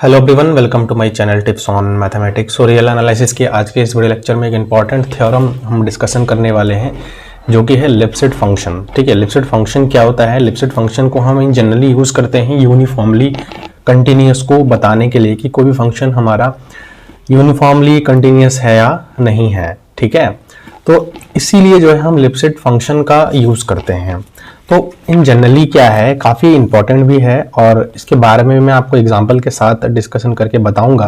Hello everyone, welcome to my channel tips on mathematics. और real analysis के आज के इस वीडियो लेक्चर में एक इंपॉर्टेंट थ्योरम हम डिस्कशन करने वाले हैं जो कि है लिपसिट फंक्शन। ठीक है, लिपसिट फंक्शन क्या होता है? लिपसिट फंक्शन को हम जनरली यूज़ करते हैं यूनिफॉर्मली कंटिन्यूस को बताने के लिए कि कोई भी फंक्शन हमारा यूनिफॉर्मली कंटिन्यूस है या नहीं है। ठीक है, तो इसीलिए जो है हम लिपसिट फंक्शन का यूज़ करते हैं। तो इन जनरली क्या है, काफ़ी इंपॉर्टेंट भी है और इसके बारे में मैं आपको एग्जांपल के साथ डिस्कशन करके बताऊंगा।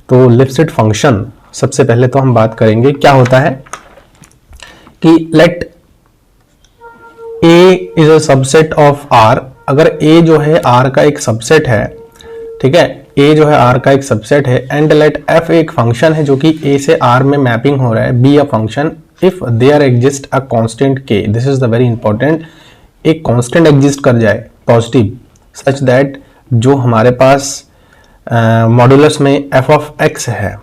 तो लिपसिट फंक्शन सबसे पहले तो हम बात करेंगे क्या होता है कि let A is a subset of R. अगर ए जो है आर का एक सबसेट है, ठीक है, ए जो है आर का एक सबसेट है, एंड लेट एफ एक फंक्शन है जो कि ए से आर में मैपिंग हो रहा है, be a function if there exist a constant k. This is the very important. एक कांस्टेंट एग्जिस्ट कर जाए पॉजिटिव सच दैट जो हमारे पास मॉडुलस में एफ ऑफ एक्स है,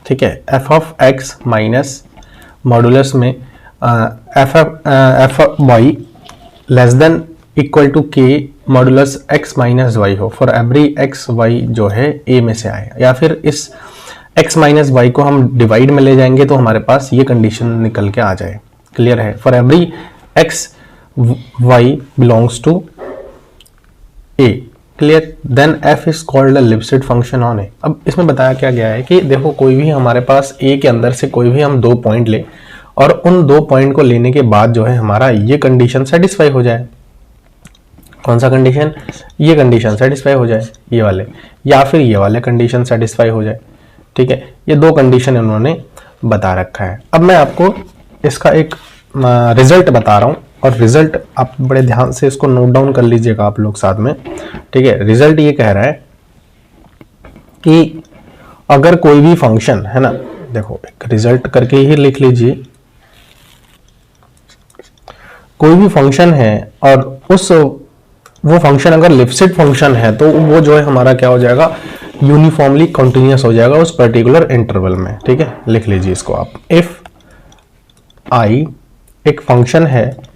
ठीक है, f of x minus modulus में f y less than equal to k modulus x minus y हो फॉर एवरी एक्स वाई जो है ए में से आए, या फिर इस एक्स माइनस वाई को हम डिवाइड में ले जाएंगे तो हमारे पास ये कंडीशन निकल के आ जाए। क्लियर है? For every x y belongs to a, clear, then f is called a Lipschitz function on a। अब इसमें बताया क्या गया है कि देखो कोई भी हमारे पास a के अंदर से कोई भी हम दो पॉइंट ले और उन दो पॉइंट को लेने के बाद जो है हमारा ये कंडीशन सेटिस्फाई हो जाए। कौन सा कंडीशन? ये कंडीशन सेटिस्फाई हो जाए, ये वाले, या फिर ये वाले कंडीशन सेटिस्फाई हो जाए। ठीक है, ये दो कंडीशन उन्होंने बता रखा है। अब मैं आपको इसका एक रिजल्ट बता रहा हूं और रिजल्ट आप बड़े ध्यान से इसको नोट डाउन कर लीजिएगा आप लोग साथ में। ठीक है, रिजल्ट ये कह रहा है कि अगर कोई भी फंक्शन है ना, देखो एक रिजल्ट करके ही लिख लीजिए, कोई भी फंक्शन है और वो फंक्शन अगर लिपसिट फंक्शन है तो वो जो है हमारा क्या हो जाएगा, यूनिफॉर्मली कंटिन्यूअस हो जाएगा उस पर्टिकुलर इंटरवल में। ठीक है, लिख लीजिए इसको आप। इफ आई एक फंक्शन है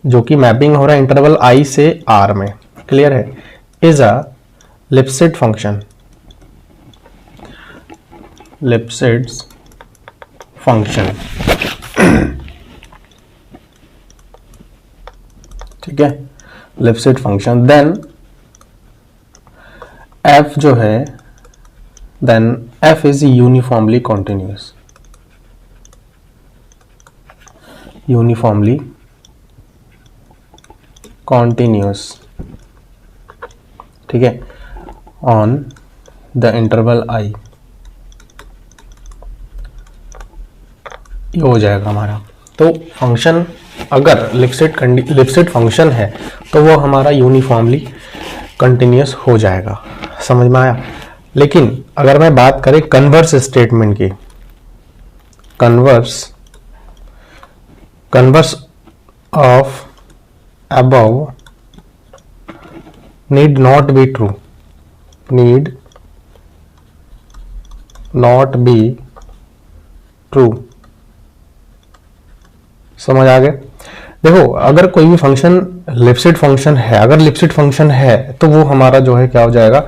जो कि मैपिंग हो रहा है इंटरवल आई से आर में, क्लियर है, is a Lipschitz function, Lipschitz function. ठीक है, लिपसिट फंक्शन, देन एफ जो है, then F is uniformly continuous, uniformly continuous, ठीक है, ऑन द इंटरवल आई। ये हो जाएगा हमारा। तो फंक्शन अगर लिपसिट फंक्शन है तो वो हमारा यूनिफॉर्मली कंटिन्यूस हो जाएगा। समझ में आया? लेकिन अगर मैं बात करें कन्वर्स स्टेटमेंट की, converse of above need not be true, need not be true। समझ आ गया? देखो अगर कोई भी फंक्शन लिपसिट फंक्शन है, अगर लिपसिट फंक्शन है तो वो हमारा जो है क्या हो जाएगा,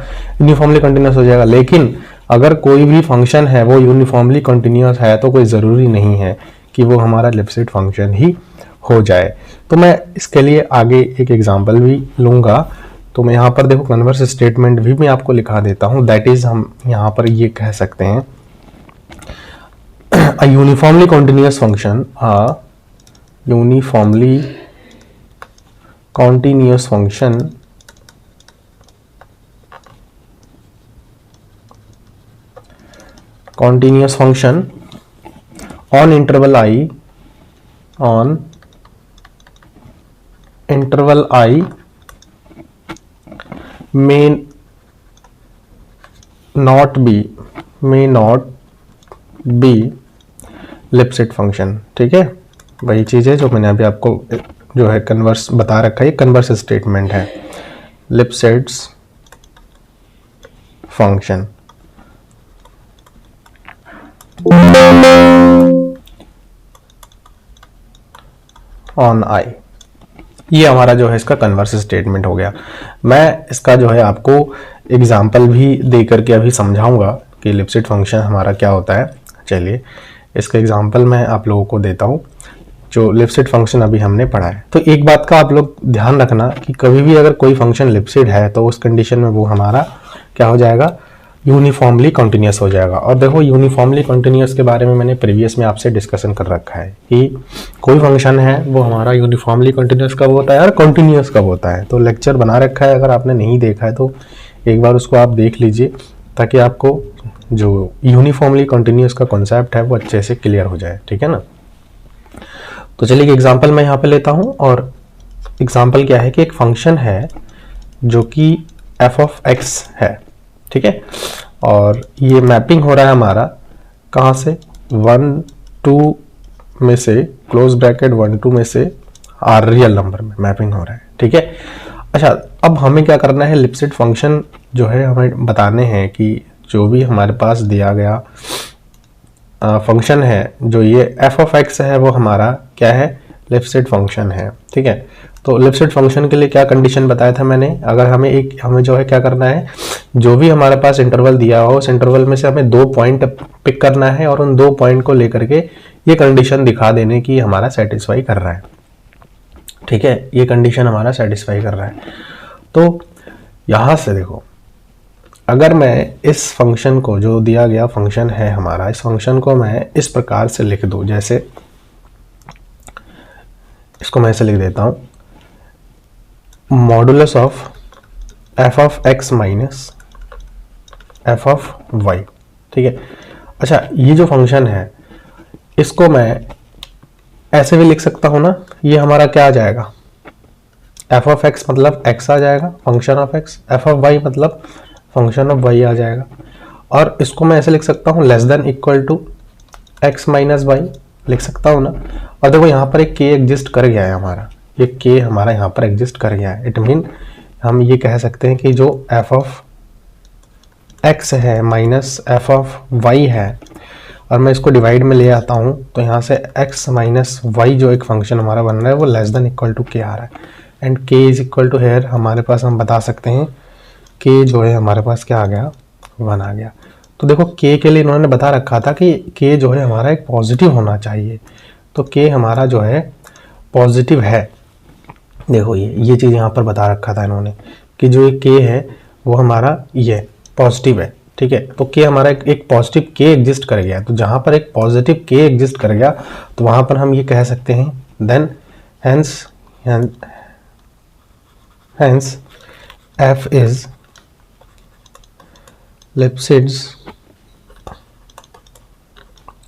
यूनिफॉर्मली कंटिन्यूस हो जाएगा। लेकिन अगर कोई भी फंक्शन है वो यूनिफॉर्मली कंटिन्यूस है तो कोई ज़रूरी नहीं है कि वो हमारा लिपसिट फंक्शन ही हो जाए। तो मैं इसके लिए आगे एक एग्जांपल भी लूंगा। तो मैं यहाँ पर देखो कन्वर्स स्टेटमेंट भी मैं आपको लिखा देता हूँ। दैट इज हम यहाँ पर ये कह सकते हैं a uniformly continuous function, a uniformly continuous function on interval I, on interval I may not be Lipschitz function. ठीक है, वही चीज है जो मैंने अभी आपको जो है कन्वर्स बता रखा है, कन्वर्स स्टेटमेंट है लिपसिट फंक्शन। ऑन आई, ये हमारा जो है इसका कन्वर्स स्टेटमेंट हो गया। मैं इसका जो है आपको एग्जाम्पल भी दे करके अभी समझाऊंगा कि लिपसिट फंक्शन हमारा क्या होता है। चलिए इसका एग्जाम्पल मैं आप लोगों को देता हूँ जो लिपसिट फंक्शन अभी हमने पढ़ा है। तो एक बात का आप लोग ध्यान रखना कि कभी भी अगर कोई फंक्शन लिपसिट है तो उस कंडीशन में वो हमारा क्या हो जाएगा, यूनिफॉर्मली कंटिन्यूअस हो जाएगा। और देखो यूनिफॉर्मली कंटिन्यूअस के बारे में मैंने प्रीवियस में आपसे डिस्कशन कर रखा है कि कोई फंक्शन है वो हमारा यूनिफॉर्मली कंटिन्यूअस कब होता है और कंटिन्यूअस कब होता है। तो लेक्चर बना रखा है, अगर आपने नहीं देखा है तो एक बार उसको आप देख लीजिए ताकि आपको जो यूनिफॉर्मली कंटिन्यूअस का कॉन्सेप्ट है वो अच्छे से क्लियर हो जाए, ठीक है ना। तो चलिए एक एग्जाम्पल मैं यहाँ पे लेता हूँ, और एग्जाम्पल क्या है कि एक फंक्शन है जो कि एफ ऑफ एक्स है, ठीक है। और ये मैपिंग हो रहा है हमारा कहाँ से, 1 2 में से, क्लोज ब्रैकेट 1 2 में से आर रियल नंबर में मैपिंग हो रहा है, ठीक है। अच्छा, अब हमें क्या करना है, लिपसिट फंक्शन जो है हमें बताने हैं कि जो भी हमारे पास दिया गया फंक्शन है, जो ये एफ ऑफ एक्स है वो हमारा क्या है, लिपसिट फंक्शन है, ठीक है। तो लिपसिट फंक्शन के लिए क्या कंडीशन बताया था मैंने, अगर हमें जो है क्या करना है, जो भी हमारे पास इंटरवल दिया हो उस इंटरवल में से हमें 2 पॉइंट पिक करना है और उन 2 पॉइंट को लेकर के ये कंडीशन दिखा देने की हमारा सेटिस्फाई कर रहा है, ठीक है। ये कंडीशन हमारा सेटिस्फाई कर रहा है। तो यहां से देखो, अगर मैं इस फंक्शन को, जो दिया गया फंक्शन है हमारा, इस फंक्शन को मैं इस प्रकार से लिख दूं, जैसे इसको मैं ऐसे लिख देता हूं, modulus of F of x minus F of Y, ठीक है। अच्छा, ये जो फंक्शन है इसको मैं ऐसे भी लिख सकता हूं ना, ये हमारा क्या आ जाएगा, एफ ऑफ एक्स मतलब एक्स आ जाएगा, function of X, F of Y मतलब फंक्शन ऑफ वाई आ जाएगा। और इसको मैं ऐसे लिख सकता हूँ, less than equal to X minus Y लिख सकता हूँ ना। और देखो यहाँ पर एक के एग्जिस्ट कर गया है हमारा, ये के हमारा यहाँ पर एग्जिस्ट कर गया है। इट मीन हम ये कह सकते हैं कि जो एफ ऑफ एक्स है माइनस एफ ऑफ वाई है, और मैं इसको डिवाइड में ले आता हूँ तो यहाँ से एक्स माइनस वाई जो एक फंक्शन हमारा बन रहा है वो लेस देन इक्वल टू के आ रहा है। एंड के इज इक्वल टू हेयर हमारे पास हम बता सकते हैं के जो है हमारे पास क्या आ गया, 1 आ गया। तो देखो के के लिए इन्होंने बता रखा था कि के जो है हमारा एक पॉजिटिव होना चाहिए, तो के हमारा जो है पॉजिटिव है। देखो ये चीज़ यहाँ पर बता रखा था इन्होंने कि जो एक के है वो हमारा ये पॉजिटिव है, ठीक है। तो के हमारा एक पॉजिटिव के एग्जिस्ट कर गया, तो जहाँ पर एक पॉजिटिव के एग्जिस्ट कर गया तो वहाँ पर हम ये कह सकते हैं then hence f is Lipschitz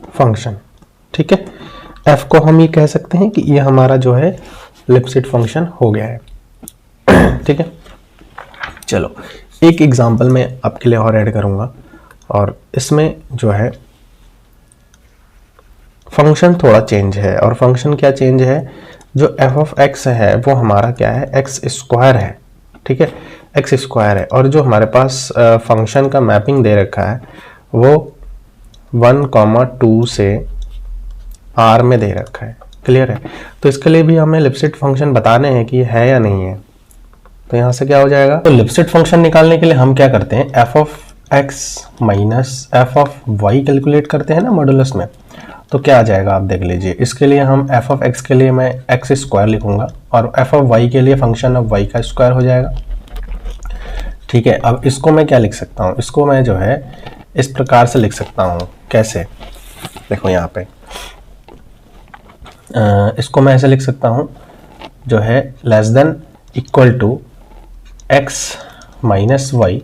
function, ठीक है। एफ को हम ये कह सकते हैं कि ये हमारा जो है लिपसिट फंक्शन हो गया है, ठीक है। चलो एक एग्जांपल मैं आपके लिए और ऐड करूंगा, और इसमें जो है फंक्शन थोड़ा चेंज है। और फंक्शन क्या चेंज है, जो एफ ऑफ एक्स है वो हमारा क्या है, एक्स स्क्वायर है, ठीक है, एक्स स्क्वायर है। और जो हमारे पास फंक्शन का मैपिंग दे रखा है वो 1, 2 से आर में दे रखा है, क्लियर है। तो इसके लिए भी हमें लिपसिट फंक्शन बताने हैं कि है या नहीं है। तो यहाँ से क्या हो जाएगा, तो लिपसिट फंक्शन निकालने के लिए हम क्या करते हैं, F of x minus F of Y calculate करते हैं ना मॉडुलस में। तो क्या आ जाएगा आप देख लीजिए, इसके लिए हम एफ ऑफ एक्स के लिए मैं एक्स स्क्वायर लिखूंगा और एफ ऑफ वाई के लिए फंक्शन ऑफ वाई का स्क्वायर हो जाएगा, ठीक है। अब इसको मैं क्या लिख सकता हूँ, इसको मैं जो है इस प्रकार से लिख सकता हूँ, कैसे, देखो यहाँ पे इसको मैं ऐसे लिख सकता हूँ जो है less than equal to X minus Y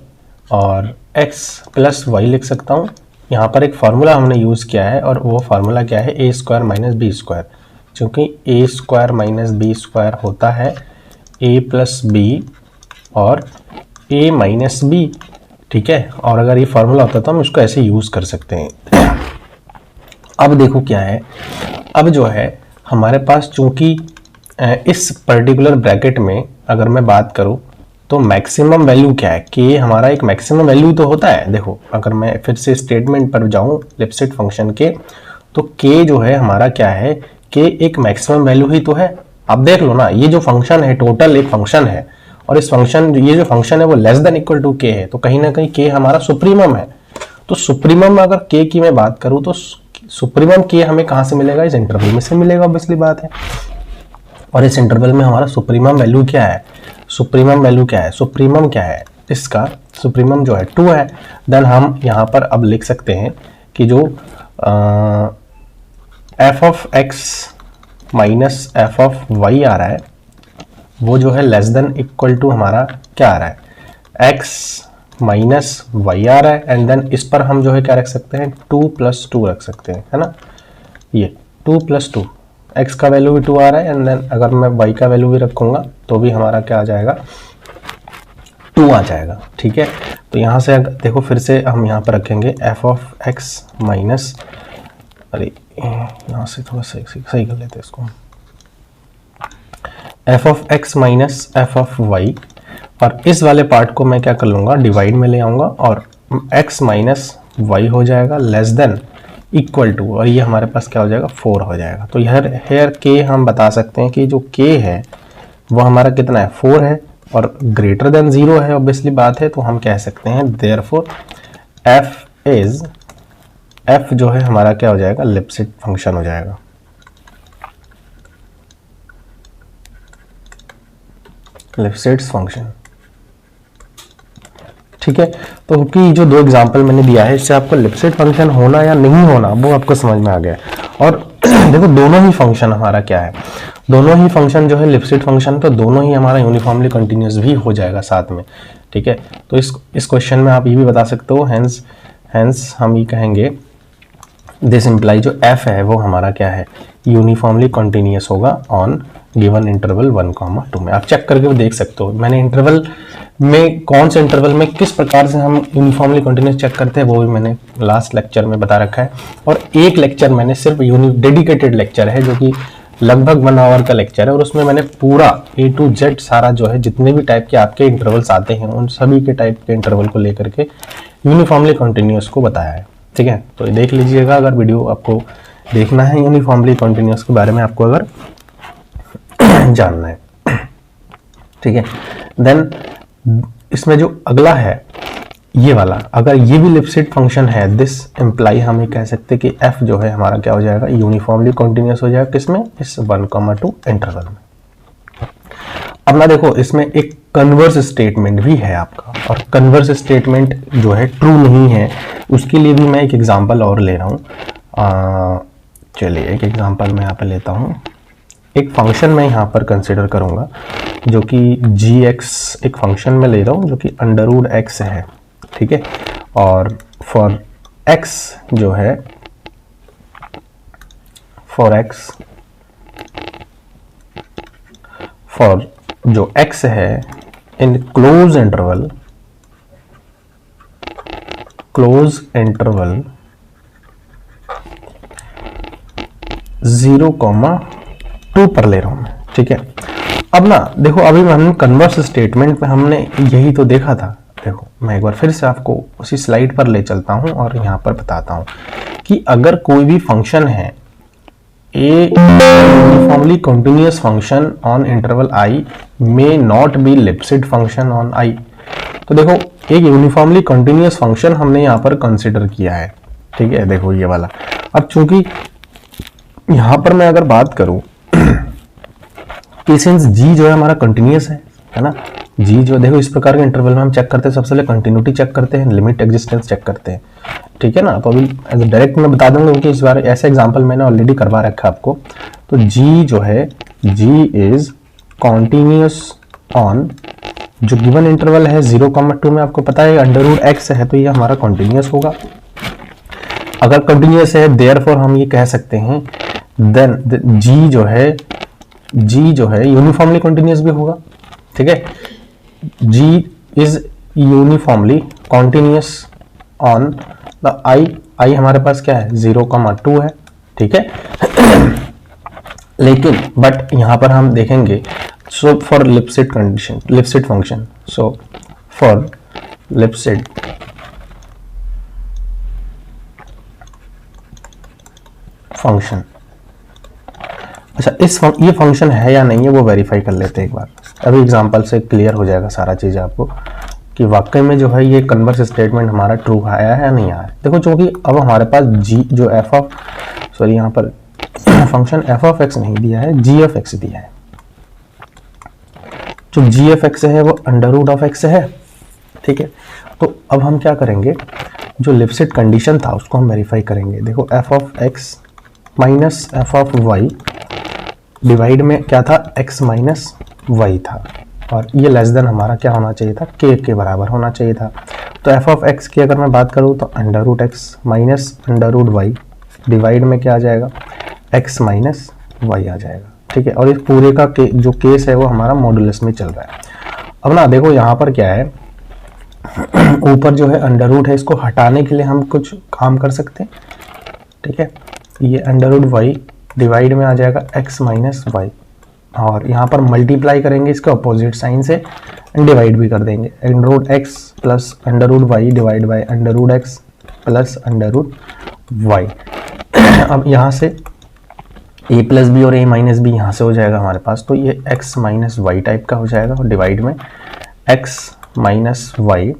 और एक्स प्लस वाई लिख सकता हूँ। यहाँ पर एक फार्मूला हमने यूज़ किया है और वो फार्मूला क्या है, ए स्क्वायर माइनस बी स्क्वायर, क्योंकि ए स्क्वायर माइनस बी स्क्वायर होता है ए प्लस बी और ए माइनस बी, ठीक है। और अगर ये फार्मूला होता तो हम इसको ऐसे यूज़ कर सकते हैं। अब देखो क्या है, अब जो है हमारे पास चूंकि इस पर्टिकुलर ब्रैकेट में अगर मैं बात करूं तो मैक्सिमम वैल्यू क्या है, के हमारा एक मैक्सिमम वैल्यू तो होता है। देखो अगर मैं फिर से स्टेटमेंट पर जाऊं लिपसिट फंक्शन के, तो के जो है हमारा क्या है, के एक मैक्सिमम वैल्यू ही तो है। आप देख लो ना, ये जो फंक्शन है टोटल एक फंक्शन है और इस फंक्शन, ये जो फंक्शन है वो लेस देन इक्वल टू के है, तो कहीं ना कहीं के हमारा सुप्रीमम है। तो सुप्रीमम में अगर के की मैं बात करूं तो सुप्रीमम के हमें कहां से मिलेगा, इस इंटरवल में से मिलेगा, ऑब्वियसली बात है। और इस इंटरवल में हमारा सुप्रीमम वैल्यू क्या है, सुप्रीमम वैल्यू क्या है, सुप्रीमम क्या है इसका, सुप्रीमम जो है 2 है। देन हम यहाँ पर अब लिख सकते हैं कि जो f of x minus F of Y आ रहा है वो जो है लेस देन इक्वल टू हमारा क्या आ रहा है, एक्स माइनस वाई आ रहा है। एंड देन इस पर हम जो है क्या रख सकते हैं, 2 + 2 रख सकते हैं, है ना। ये 2 + 2, एक्स का वैल्यू भी 2 आ रहा है, एंड देन अगर मैं वाई का वैल्यू भी रखूंगा तो भी हमारा क्या आ जाएगा, 2 आ जाएगा। ठीक है, तो यहाँ से देखो फिर से हम यहाँ पर रखेंगे एफ ऑफ एक्स माइनस, अरे यहाँ से थोड़ा सही कर लेते हैं इसको, F of x minus F of Y, और इस वाले पार्ट को मैं क्या कर लूँगा, डिवाइड में ले आऊँगा और x माइनस वाई हो जाएगा लेस देन इक्वल टू, और ये हमारे पास क्या हो जाएगा, 4 हो जाएगा। तो हेयर के हम बता सकते हैं कि जो k है वो हमारा कितना है, 4 है, और ग्रेटर देन 0 है, ऑब्वियसली बात है। तो हम कह सकते हैं देयरफॉर f जो है हमारा क्या हो जाएगा, लिपसिट फंक्शन हो जाएगा। लिपसिट्स फंक्शन, ठीक है। तो कि जो 2 एग्जांपल मैंने दिया है इससे आपको लिपसिट फंक्शन होना या नहीं होना वो आपको समझ में आ गया। और देखो दोनों ही फंक्शन हमारा क्या है, दोनों ही फंक्शन जो है लिपसिट फंक्शन, तो दोनों ही हमारा यूनिफॉर्मली कंटिन्यूअस भी हो जाएगा साथ में। ठीक है, तो इस क्वेश्चन में आप ये भी बता सकते हो, हेंस हम ये कहेंगे दिस इम्प्लाई जो f है वो हमारा क्या है, यूनिफॉर्मली कंटिन्यूअस होगा ऑन गिवन इंटरवल 1,2 में। आप चेक करके देख सकते हो, मैंने इंटरवल में कौन से इंटरवल में किस प्रकार से हम यूनिफॉर्मली कंटिन्यूअस चेक करते हैं वो भी मैंने लास्ट लेक्चर में बता रखा है। और एक लेक्चर मैंने सिर्फ डेडिकेटेड लेक्चर है जो कि लगभग 1 आवर का लेक्चर है, और उसमें मैंने पूरा A to Z सारा जो है जितने भी टाइप के आपके इंटरवल्स आते हैं उन सभी के टाइप के इंटरवल को लेकर के यूनिफॉर्मली कंटिन्यूअस को बताया है। ठीक है, तो देख लीजिएगा अगर वीडियो आपको देखना है यूनिफॉर्मली कंटिन्यूअस के बारे में, आपको अगर जानना है। ठीक है, देन इसमें जो अगला है ये वाला, अगर ये भी लिपसिट फंक्शन है, दिस इम्प्लाई हम ये कह सकते हैं कि f जो है हमारा क्या हो जाएगा, यूनिफॉर्मली कंटिन्यूअस हो जाएगा, किसमें, इस 1,2 इंटरवल में। अब ना देखो इसमें एक कन्वर्स स्टेटमेंट भी है आपका, और कन्वर्स स्टेटमेंट जो है ट्रू नहीं है, उसके लिए भी मैं एक एग्जांपल और ले रहा हूँ। चलिए एक एग्जांपल मैं यहाँ पे लेता हूँ। एक फंक्शन मैं यहाँ पर कंसिडर करूँगा जो कि gx, एक फंक्शन में ले रहा हूँ जो कि √x है। ठीक है, और फॉर x जो है, फॉर जो x है इन क्लोज इंटरवल 0,2 पर ले रहा हूं मैं। ठीक है, अब ना देखो अभी हमने कन्वर्स स्टेटमेंट में हमने यही तो देखा था। देखो मैं एक बार फिर से आपको उसी स्लाइड पर ले चलता हूं और यहां पर बताता हूं कि अगर कोई भी फंक्शन है a uniformly continuous function on interval I may not be Lipschitz function on I। तो देखो एक यूनिफॉर्मली कंटिन्यूअस फंक्शन हमने यहाँ पर कंसिडर किया है। ठीक है, देखो ये वाला। अब चूंकि यहाँ पर मैं अगर बात करूं कि सिंस g जो है हमारा कंटिन्यूअस है ना, g जो देखो इस प्रकार के इंटरवल में हम चेक करते हैं, सबसे पहले कंटिन्यूटी चेक करते हैं, लिमिट एग्जिस्टेंस चेक करते हैं। ठीक है ना, तो अभी डायरेक्ट मैं बता दूंगा क्योंकि इस बार ऐसा एग्जांपल मैंने ऑलरेडी करवा रखा है आपको। तो g जो है, g इज कॉन्टिन्यूअस ऑन जो गिवन इंटरवल है 0,2 में, आपको पता है √x है तो ये हमारा कॉन्टिन्यूअस होगा। अगर कंटिन्यूअस है देयरफॉर हम ये कह सकते हैं देन g जो है यूनिफॉर्मली कंटिन्यूअस भी होगा। ठीक है, g is uniformly continuous on the i हमारे पास क्या है 0,2 है। ठीक है, लेकिन बट यहां पर हम देखेंगे so for Lipschitz condition, Lipschitz function, so for Lipschitz function अच्छा, ये फंक्शन है या नहीं है वो वेरीफाई कर लेते हैं एक बार। अभी एग्जांपल से क्लियर हो जाएगा सारा चीज़ आपको कि वाकई में जो है ये कन्वर्स स्टेटमेंट हमारा ट्रू आया है या नहीं आया है। देखो चूंकि अब हमारे पास जी जो यहाँ पर फंक्शन एफ ऑफ एक्स नहीं दिया है, जी एफ एक्स दिया है। जो जी एफ एक्स है वो अंडर रूट ऑफ एक्स है, ठीक है। तो अब हम क्या करेंगे, जो लिपसिट कंडीशन था उसको हम वेरीफाई करेंगे। देखो F of x minus F of Y divide में क्या था, x माइनस वाई था, और ये लेस देन हमारा क्या होना चाहिए था, k के बराबर होना चाहिए था। तो एफ ऑफ एक्स की अगर मैं बात करूँ तो under root X minus under root Y divide में क्या आ जाएगा, x माइनस वाई आ जाएगा, ठीक है। और इस पूरे का जो केस है वो हमारा मॉडुलस में चल रहा है। अब ना देखो यहाँ पर क्या है, ऊपर जो है अंडर रूट है, इसको हटाने के लिए हम कुछ काम कर सकते हैं, ठीक है। ये अंडर रूट वाई डिवाइड में आ जाएगा x माइनस वाई, और यहाँ पर मल्टीप्लाई करेंगे इसके अपोजिट साइन से, डिवाइड भी कर देंगे। Under root X plus under root Y divide by under root X plus under root Y. अब यहाँ से a प्लस बी और a माइनस बी यहाँ से हो जाएगा हमारे पास, तो ये x माइनस वाई टाइप का हो जाएगा, और डिवाइड में x माइनस वाई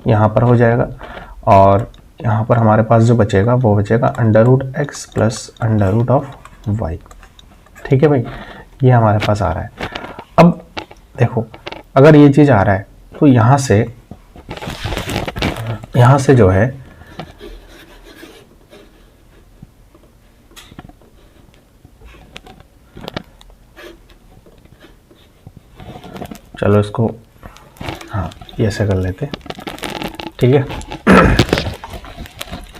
यहाँ पर हो जाएगा, और यहाँ पर हमारे पास जो बचेगा वो बचेगा under root X plus under root of Y, ठीक है भाई। ये हमारे पास आ रहा है। अब देखो अगर ये चीज़ आ रहा है तो यहाँ से जो है चलो इसको हाँ ये ऐसे कर लेते, ठीक है।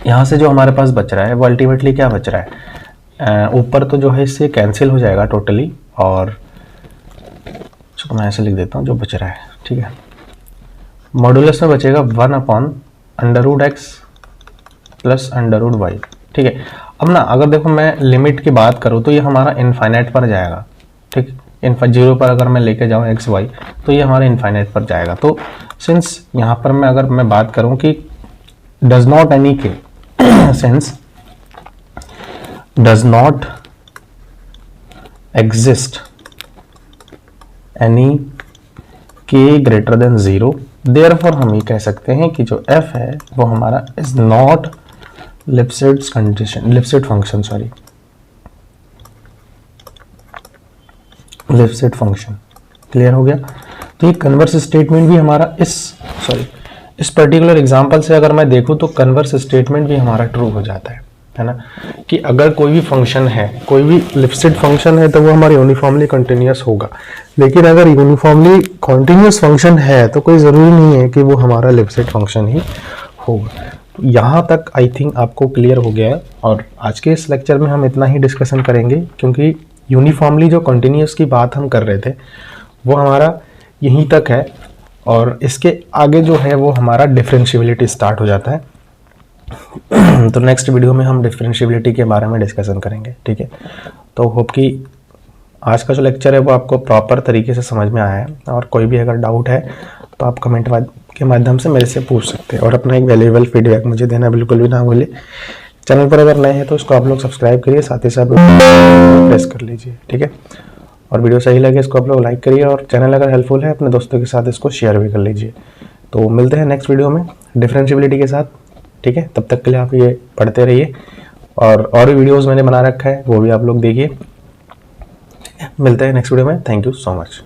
यहाँ से जो हमारे पास बच रहा है वो अल्टीमेटली क्या बच रहा है, ऊपर तो जो है इससे कैंसिल हो जाएगा टोटली, और चलो मैं ऐसे लिख देता हूँ जो बच रहा है, ठीक है। मॉडुलस में बचेगा 1 upon under root X plus under root Y, ठीक है। अब ना अगर देखो मैं लिमिट की बात करूँ तो ये हमारा इनफाइनाइट पर जाएगा, ठीक। जीरो पर अगर मैं लेके जाऊँ एक्स वाई तो ये हमारे इनफाइनाइट पर जाएगा। तो सिंस यहाँ पर अगर मैं बात करूँ कि डज नॉट एनी के since does not exist any k greater than 0, therefore हम ये कह सकते हैं कि जो f है वो हमारा is not Lipschitz condition, Lipschitz function, sorry Lipschitz function. Clear हो गया। तो ये कन्वर्स स्टेटमेंट भी हमारा इस पर्टिकुलर एग्जांपल से अगर मैं देखूं तो कन्वर्स स्टेटमेंट भी हमारा ट्रू हो जाता है ना, कि अगर कोई भी फंक्शन है, कोई भी लिपसिट फंक्शन है तो वो हमारा यूनिफॉर्मली कंटिन्यूअस होगा। लेकिन अगर यूनिफॉर्मली कंटिन्यूअस फंक्शन है तो कोई ज़रूरी नहीं है कि वो हमारा लिपसिट फंक्शन ही होगा। तो यहाँ तक आई थिंक आपको क्लियर हो गया है, और आज के इस लेक्चर में हम इतना ही डिस्कशन करेंगे, क्योंकि यूनिफॉर्मली जो कंटिन्यूअस की बात हम कर रहे थे वो हमारा यहीं तक है, और इसके आगे जो है वो हमारा डिफरेंशियबिलिटी स्टार्ट हो जाता है। तो नेक्स्ट वीडियो में हम डिफरेंशियबिलिटी के बारे में डिस्कशन करेंगे, ठीक है। तो होप कि आज का जो लेक्चर है वो आपको प्रॉपर तरीके से समझ में आया है, और कोई भी अगर डाउट है तो आप कमेंट के माध्यम से मेरे से पूछ सकते हैं, और अपना एक वैल्यूएबल फीडबैक मुझे देना बिल्कुल भी ना भूलिए। चैनल पर अगर नए हैं तो इसको आप लोग सब्सक्राइब करिए, साथ ही साथ प्रेस कर लीजिए, ठीक है। और वीडियो सही लगे इसको आप लोग लाइक करिए, और चैनल अगर हेल्पफुल है अपने दोस्तों के साथ इसको शेयर भी कर लीजिए। तो मिलते हैं नेक्स्ट वीडियो में डिफरेंशियबिलिटी के साथ, ठीक है। तब तक के लिए आप ये पढ़ते रहिए, और भी वीडियोस मैंने बना रखा है वो भी आप लोग देखिए। मिलते हैं नेक्स्ट वीडियो में। Thank you so much.